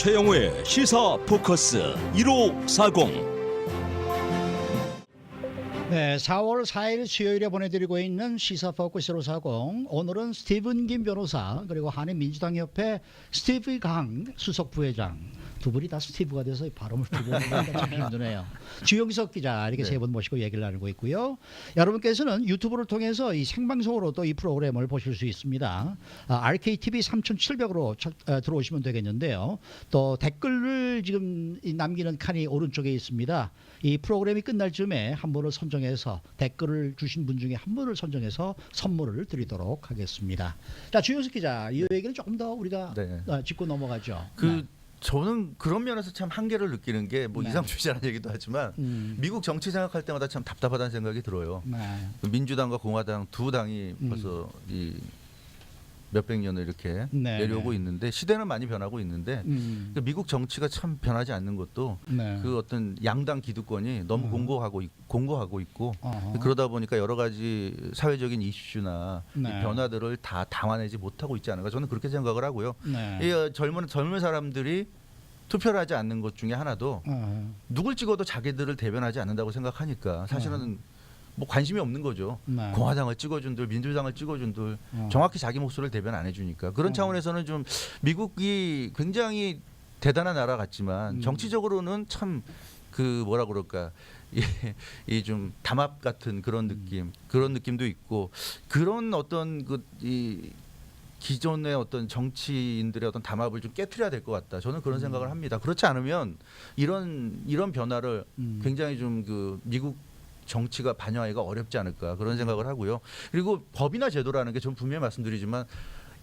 최영우의 시사 포커스 1540. 네, 4월 4일 수요일에 보내드리고 있는 시사 포커스 1540. 오늘은 스티븐 김 변호사 그리고 한인민주당협회 스티브 강 수석 부회장 두 분이 다 스티브가 돼서 발음을 두 번 하니까 참 힘드네요. 주영석 기자 이렇게 세 분 모시고 얘기를 나누고 있고요. 여러분께서는 유튜브를 통해서 이 생방송으로 또 이 프로그램을 보실 수 있습니다. RKTV 3700으로 들어오시면 되겠는데요. 또 댓글을 지금 남기는 칸이 오른쪽에 있습니다. 이 프로그램이 끝날 즈음에 한 분을 선정해서 댓글을 주신 분 중에 한 분을 선정해서 선물을 드리도록 하겠습니다. 자, 주영석 기자, 이 얘기는 조금 더 우리가 짚고 넘어가죠. 저는 그런 면에서 참 한계를 느끼는 게 뭐 이상주의자라는 얘기도 하지만 미국 정치 생각할 때마다 참 답답하다는 생각이 들어요. 민주당과 공화당 두 당이 벌써 이 몇백 년을 이렇게 내려오고 있는데 시대는 많이 변하고 있는데 미국 정치가 참 변하지 않는 것도 그 어떤 양당 기득권이 너무 공고하고 있고 그러다 보니까 여러 가지 사회적인 이슈나 이 변화들을 다 담아내지 못하고 있지 않은가 저는 그렇게 생각을 하고요. 이 젊은 사람들이 투표를 하지 않는 것 중에 하나도 누굴 찍어도 자기들을 대변하지 않는다고 생각하니까 사실은 뭐 관심이 없는 거죠. 공화당을 찍어준들, 민주당을 찍어준들 정확히 자기 목소리를 대변 안 해주니까 그런 차원에서는 좀 미국이 굉장히 대단한 나라 같지만 정치적으로는 참 그 뭐라 그럴까 이 좀 담합 같은 그런 느낌도 있고 그런 어떤 이 기존의 어떤 정치인들의 어떤 담합을 좀 깨트려야 될 것 같다. 저는 그런 생각을 합니다. 그렇지 않으면 이런 변화를 굉장히 좀 그 미국 정치가 반영하기가 어렵지 않을까 그런 생각을 하고요. 그리고 법이나 제도라는 게 전 분명히 말씀드리지만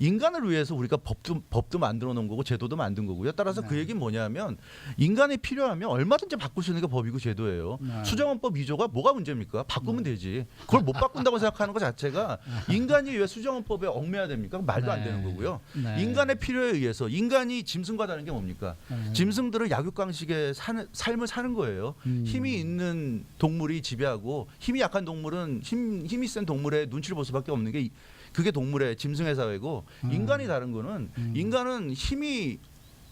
인간을 위해서 우리가 법도 만들어 놓은 거고 제도도 만든 거고요. 따라서 그 얘기는 뭐냐면 인간이 필요하면 얼마든지 바꿀 수 있는 게 법이고 제도예요. 수정헌법 2조가 뭐가 문제입니까? 바꾸면 되지. 그걸 못 바꾼다고 생각하는 것 자체가 인간이 왜 수정헌법에 얽매야 됩니까? 말도 안 되는 거고요. 인간의 필요에 의해서 인간이 짐승과 다른 게 뭡니까? 짐승들은 약육강식의 삶을 사는 거예요. 힘이 있는 동물이 지배하고 힘이 약한 동물은 힘이 센 동물의 눈치를 볼 수밖에 없는 게 그게 동물의 짐승의 사회고 인간이 다른 거는 인간은 힘이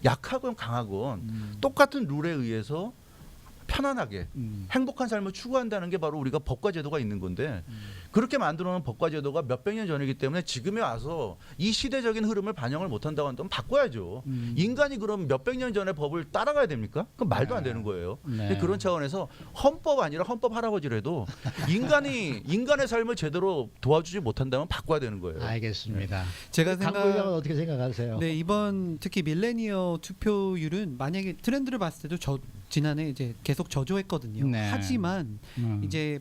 약하건 강하건 똑같은 룰에 의해서 편안하게 행복한 삶을 추구한다는 게 바로 우리가 법과 제도가 있는 건데 그렇게 만들어 놓은 법과 제도가 몇백 년 전이기 때문에 지금에 와서 이 시대적인 흐름을 반영을 못한다고 한다면 바꿔야죠. 인간이 그럼 몇백 년 전의 법을 따라가야 됩니까? 그건 말도 안 되는 거예요. 그런 차원에서 헌법 아니라 헌법 할아버지라도 인간의 삶을 제대로 도와주지 못한다면 바꿔야 되는 거예요. 알겠습니다. 제가 강부장은 어떻게 생각하세요? 네, 이번 특히 밀레니어 투표율은 만약에 트렌드를 봤을 때도 지난해 이제 계속 저조했거든요. 하지만 이제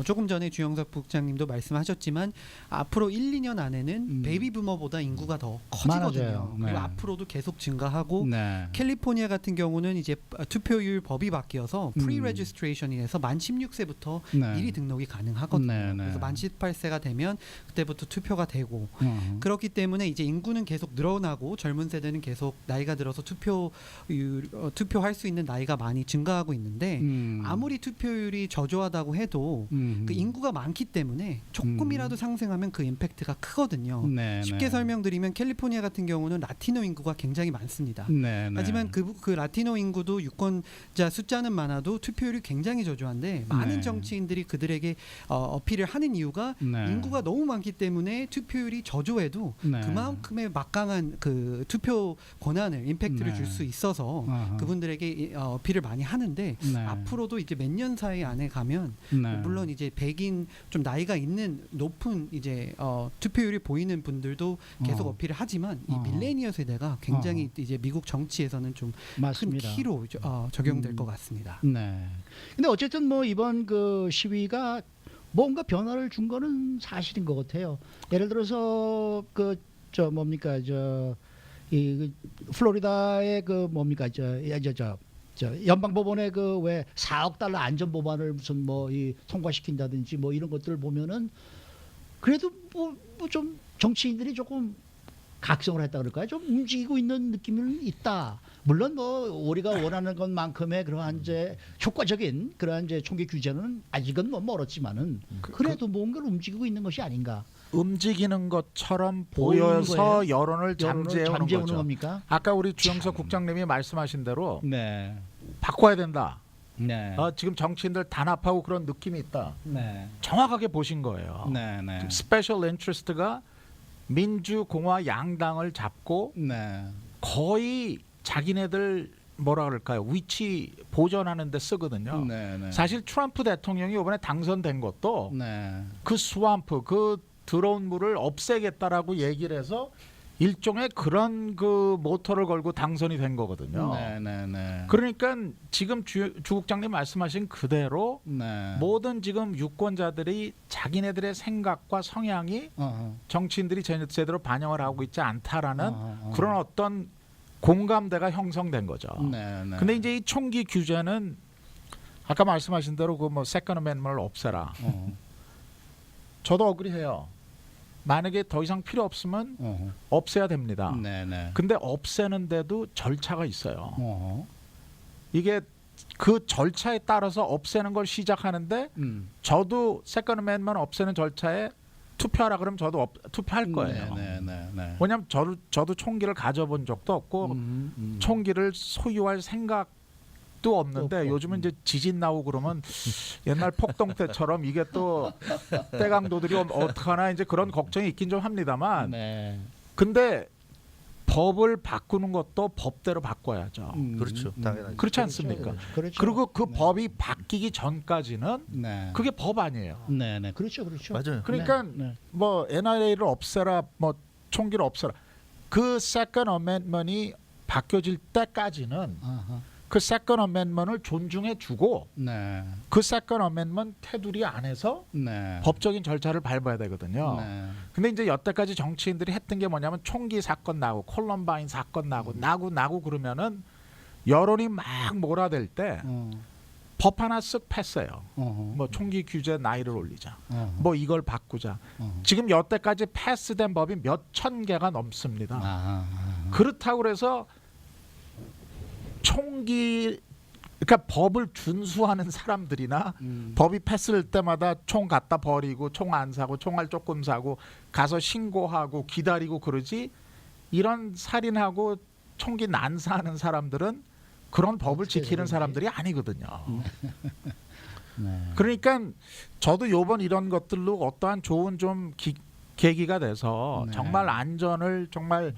조금 전에 주영석 국장님도 말씀하셨지만 앞으로 1, 2년 안에는 베이비 부머보다 인구가 더 커지거든요. 그리고 앞으로도 계속 증가하고 캘리포니아 같은 경우는 이제 투표율 법이 바뀌어서 프리 레지스트레이션이 돼서 만 16세부터 미리 등록이 가능하거든요. 그래서 만 18세가 되면 그때부터 투표가 되고 그렇기 때문에 이제 인구는 계속 늘어나고 젊은 세대는 계속 나이가 들어서 투표할 수 있는 나이가 많이 증가하고 있는데 아무리 투표율이 저조하다고 해도 그 인구가 많기 때문에 조금이라도 상승하면 그 임팩트가 크거든요. 쉽게 설명드리면 캘리포니아 같은 경우는 라티노 인구가 굉장히 많습니다. 하지만 그 라티노 인구도 유권자 숫자는 많아도 투표율이 굉장히 저조한데 많은 정치인들이 그들에게 어필을 하는 이유가 인구가 너무 많기 때문에 투표율이 저조해도 그만큼의 막강한 그 투표 권한을 임팩트를 줄 수 있어서 그분들에게 어필을 많이 하는데 앞으로도 이제 몇 년 사이 안에 가면 물론 이제 백인 좀 나이가 있는 높은 이제 투표율이 보이는 분들도 계속 어필을 하지만 이 밀레니어 세대가 굉장히 이제 미국 정치에서는 좀 큰 키로 적용될 것 같습니다. 근데 어쨌든 뭐 이번 그 시위가 뭔가 변화를 준 거는 사실인 것 같아요. 예를 들어서 이 플로리다의 그 뭡니까 연방 법원의 그 왜 4억 달러 안전 법안을 무슨 이 통과시킨다든지 뭐 이런 것들을 보면은 그래도 뭐 좀 정치인들이 조금 각성을 했다 그럴까요? 좀 움직이고 있는 느낌은 있다. 물론 뭐 우리가 원하는 것만큼의 그러한 이제 효과적인 그러한 이제 총기 규제는 아직은 뭐 멀었지만은 그래도 뭔가를 움직이고 있는 것이 아닌가. 움직이는 것처럼 보이는 보여서 거예요? 여론을 잠재우는 잠재우는 거죠. 겁니까? 아까 우리 주영석 국장님이 말씀하신 대로 네. 바꿔야 된다. 네. 지금 정치인들 단합하고 그런 느낌이 있다. 네. 정확하게 보신 거예요. 네. 네. 스페셜 인트리스트가 민주 공화 양당을 잡고 네. 거의 자기네들 뭐라 그럴까요? 위치 보존하는 데 쓰거든요. 네. 네. 사실 트럼프 대통령이 이번에 당선된 것도 네. 그 스왑프 그 들어온 물을 없애겠다라고 얘기를 해서 일종의 그런 그 모토를 걸고 당선이 된 거거든요. 네. 그러니까 지금 주 국장님 말씀하신 그대로 네. 모든 지금 유권자들이 자기네들의 생각과 성향이 정치인들이 제대로 반영을 하고 있지 않다라는 그런 어떤 공감대가 형성된 거죠. 네. 네. 근데 이제 이 총기 규제는 아까 말씀하신 대로 그 뭐 세컨 어멘먼트를 없애라. 저도 어그리해요. 만약에 더 이상 필요 없으면 없애야 됩니다. 네. 근데 없애는데도 절차가 있어요. 어. 이게 그 절차에 따라서 없애는 걸 시작하는데 저도 세컨 어멘먼트 없애는 절차에 투표하라 그러면 저도 투표할 거예요. 네. 왜냐하면 저도 총기를 가져본 적도 없고 총기를 소유할 생각도 없는데 요즘은 이제 지진 나고 그러면 옛날 폭동 때처럼 이게 또 떼강도들이 어떡하나 이제 그런 걱정이 있긴 좀 합니다만 네. 근데 법을 바꾸는 것도 법대로 바꿔야죠. 그렇죠. 당연하죠. 그렇지 않습니까? 그렇죠. 그리고 그 네. 법이 바뀌기 전까지는 네. 그게 법 아니에요. 네. 그렇죠. 맞아요. 그러니까 네. 뭐 NRA를 없애라, 뭐 총기를 없애라. 그 세컨 어멘먼트이 바뀌어질 때까지는 아하. 그 세컨 어멘먼트를 존중해 주고 네. 그 세컨 어멘먼트 테두리 안에서 네. 법적인 절차를 밟아야 되거든요. 네. 근데 이제 여태까지 정치인들이 했던 게 뭐냐면 총기 사건 나고 콜럼바인 사건 나고 그러면은 여론이 막 몰아댈 때 법 하나 쓱 패스해요. 뭐 총기 규제 나이를 올리자. 뭐 이걸 바꾸자. 지금 여태까지 패스된 법이 몇 천 개가 넘습니다. 그렇다고 그래서 총기 그러니까 법을 준수하는 사람들이나 법이 패스될 때마다 총 갖다 버리고 총 안 사고 총알 조금 사고 가서 신고하고 기다리고 그러지 이런 살인하고 총기 난사하는 사람들은 그런 법을 지키는 사람들이 아니거든요. 네. 그러니까 저도 요번 이런 것들로 어떠한 좋은 좀 계기가 돼서 네. 정말 안전을 정말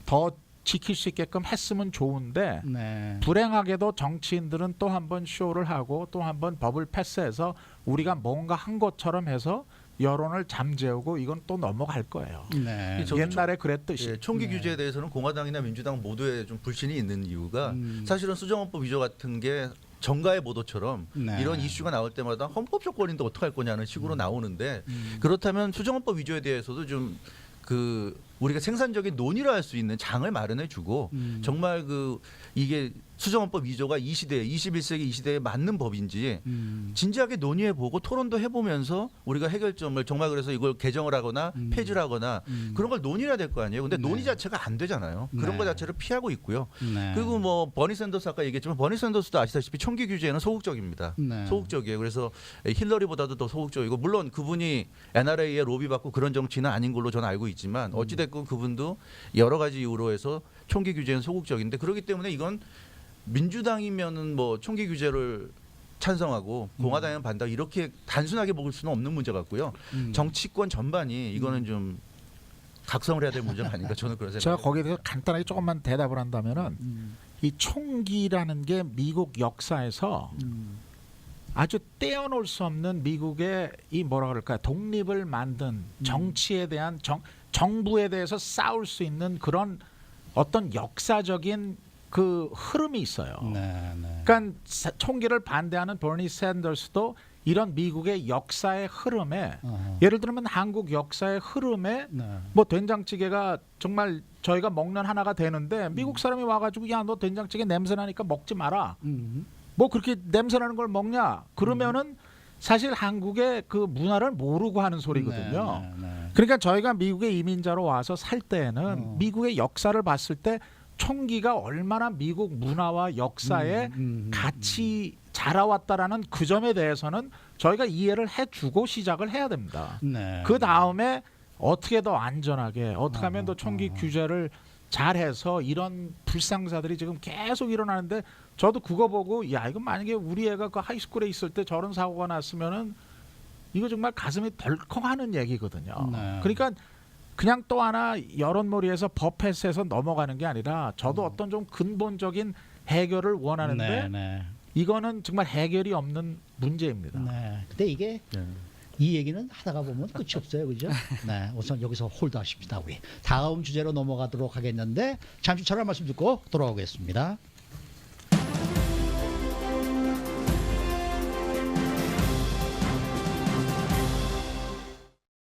더 지킬 수 있게끔 했으면 좋은데 네. 불행하게도 정치인들은 또 한 번 쇼를 하고 또 한 번 법을 패스해서 우리가 뭔가 한 것처럼 해서 여론을 잠재우고 이건 또 넘어갈 거예요. 네. 옛날에 그랬듯이. 예, 총기 규제에 대해서는 공화당이나 민주당 모두에 좀 불신이 있는 이유가 사실은 수정헌법 위조 같은 게 정가의 보도처럼 네. 이런 이슈가 나올 때마다 헌법적 권리인데 어떡할 거냐는 식으로 나오는데 그렇다면 수정헌법 위조에 대해서도 좀 우리가 생산적인 논의를 할 수 있는 장을 마련해주고 정말 이게 수정헌법 위조가 이 시대에 21세기 이 시대에 맞는 법인지 진지하게 논의해보고 토론도 해보면서 우리가 해결점을 정말 그래서 이걸 개정을 하거나 폐지를 하거나 그런 걸 논의해야 될 거 아니에요. 근데 네. 논의 자체가 안 되잖아요. 그런 네. 거 자체를 피하고 있고요. 네. 그리고 뭐 버니 샌더스 아까 얘기했지만 버니 샌더스도 아시다시피 총기 규제에는 소극적입니다. 네. 소극적이에요. 그래서 힐러리보다도 더 소극적이고 물론 그분이 NRA에 로비받고 그런 정치는 아닌 걸로 저는 알고 있지만 어찌됐건 그분도 여러 가지 이유로 해서 총기 규제는 소극적인데 그렇기 때문에 이건 민주당이면은 뭐 총기 규제를 찬성하고 공화당은 반대 이렇게 단순하게 먹을 수는 없는 문제 같고요. 정치권 전반이 이거는 좀 각성을 해야 될 문제가 아닌가 저는 그런 제가 생각을 거기에 대해서 간단하게 조금만 대답을 한다면은 이 총기라는 게 미국 역사에서 아주 떼어놓을 수 없는 미국의 이 뭐라 그럴까요? 독립을 만든 정치에 대한 정부에 대해서 싸울 수 있는 그런 어떤 역사적인 그 흐름이 있어요. 네. 그러니까 총기를 반대하는 버니 샌더스도 이런 미국의 역사의 흐름에 예를 들면 한국 역사의 흐름에 네. 뭐 된장찌개가 정말 저희가 먹는 하나가 되는데 미국 사람이 와가지고 야 너 된장찌개 냄새 나니까 먹지 마라. 뭐 그렇게 냄새 나는 걸 먹냐? 그러면은 사실 한국의 그 문화를 모르고 하는 소리거든요. 네. 그러니까 저희가 미국의 이민자로 와서 살 때에는 미국의 역사를 봤을 때 총기가 얼마나 미국 문화와 역사에 같이 자라왔다라는 그 점에 대해서는 저희가 이해를 해주고 시작을 해야 됩니다. 네. 그 다음에 어떻게 더 안전하게 어떻게 하면 더 총기 규제를 잘해서 이런 불상사들이 지금 계속 일어나는데 저도 그거 보고 야 이거 만약에 우리 애가 그 하이스쿨에 있을 때 저런 사고가 났으면은 이거 정말 가슴이 덜컹하는 얘기거든요. 네. 그러니까 그냥 또 하나 여론몰이에서 법 패스해서 넘어가는 게 아니라 저도 어떤 좀 근본적인 해결을 원하는데 네. 이거는 정말 해결이 없는 문제입니다. 네. 근데 이게 이 얘기는 하다가 보면 끝이 없어요, 그죠? 네, 우선 여기서 홀드하십니다. 우리 다음 주제로 넘어가도록 하겠는데 잠시 전화 말씀 듣고 돌아오겠습니다.